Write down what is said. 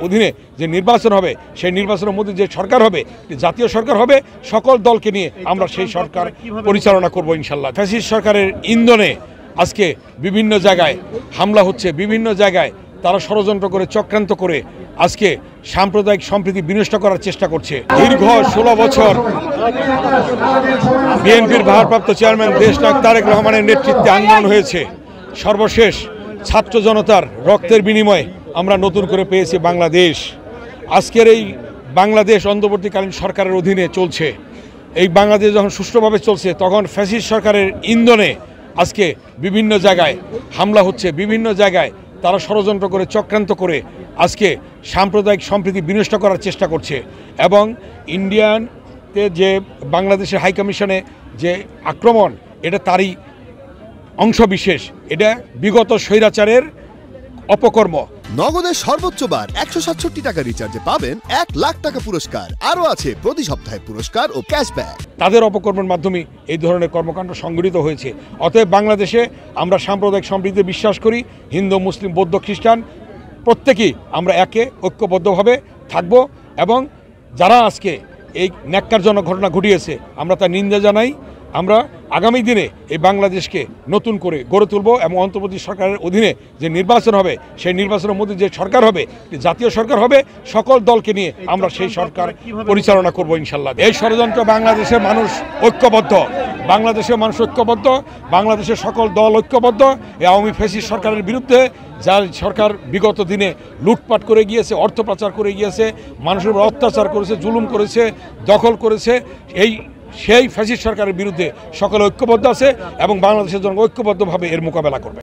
অধীনে যে নির্বাচন হবে সেই নির্বাচনের মধ্যে যে সরকার হবে জাতীয় সরকার হবে সকল দলকে নিয়ে আমরা সেই সরকার পরিচালনা করব ইনশাল্লাহ। ফ্যাসিস্ট সরকারের ইন্ধনে আজকে বিভিন্ন জায়গায় হামলা হচ্ছে, বিভিন্ন জায়গায় তারা ষড়যন্ত্র করে চক্রান্ত করে আজকে সাম্প্রদায়িক সম্প্রীতি বিনষ্ট করার চেষ্টা করছে। দীর্ঘ 16 বছর বিএনপির ভারপ্রাপ্ত চেয়ারম্যান দেশনায়ক তারেক রহমানের নেতৃত্বে আন্দোলন হয়েছে। সর্বশেষ ছাত্র জনতার রক্তের বিনিময়ে আমরা নতুন করে পেয়েছি বাংলাদেশ। আজকের এই বাংলাদেশ অন্তর্বর্তীকালীন সরকারের অধীনে চলছে। এই বাংলাদেশ যখন সুষ্ঠুভাবে চলছে তখন ফ্যাসিস্ট সরকারের ইন্ধনে আজকে বিভিন্ন জায়গায় হামলা হচ্ছে, বিভিন্ন জায়গায় তারা ষড়যন্ত্র করে চক্রান্ত করে আজকে সাম্প্রদায়িক সম্প্রীতি বিনষ্ট করার চেষ্টা করছে। এবং ইন্ডিয়াতে যে বাংলাদেশের হাইকমিশনে যে আক্রমণ, এটা তারই অংশবিশেষ। এটা বিগত স্বৈরাচারের অপকর্ম। নগদের সর্বোচ্চ বার 167 টাকা রিচার্জে পাবেন 1 লাখ টাকা পুরস্কার। আরও আছে প্রতি সপ্তাহে পুরস্কার ও ক্যাশব্যাক। তাদের অপকর্মের মাধ্যমে এই ধরনের কর্মকাণ্ড সংগঠিত হয়েছে। অতএব বাংলাদেশে আমরা সাম্প্রদায়িক সম্প্রীতিতে বিশ্বাস করি। হিন্দু, মুসলিম, বৌদ্ধ, খ্রিস্টান প্রত্যেকেই আমরা একে ঐক্যবদ্ধভাবে থাকব এবং যারা আজকে এই ন্যাক্কারজনক ঘটনা ঘটিয়েছে আমরা তার নিন্দা জানাই। আমরা আগামী দিনে এই বাংলাদেশকে নতুন করে গড়ে তুলব এবং অন্তর্বর্তী সরকারের অধীনে যে নির্বাচন হবে সেই নির্বাচনের মধ্যে যে সরকার হবে জাতীয় সরকার হবে সকল দলকে নিয়ে আমরা সেই সরকার পরিচালনা করব ইনশাল্লাহ। এই ষড়যন্ত্র বাংলাদেশের মানুষ ঐক্যবদ্ধ, বাংলাদেশের মানুষ ঐক্যবদ্ধ, বাংলাদেশের সকল দল ঐক্যবদ্ধ এই আওয়ামী ফ্যাসিস্ট সরকারের বিরুদ্ধে। যার সরকার বিগত দিনে লুটপাট করে গিয়েছে, অর্থ পাচার করে গিয়েছে, মানুষের উপর অত্যাচার করেছে, জুলুম করেছে, দখল করেছে, সেই ফ্যাসিস্ট সরকারের বিরুদ্ধে সকলে ঐক্যবদ্ধ আছে এবং বাংলাদেশের জন্য ঐক্যবদ্ধভাবে এর মোকাবেলা করবে।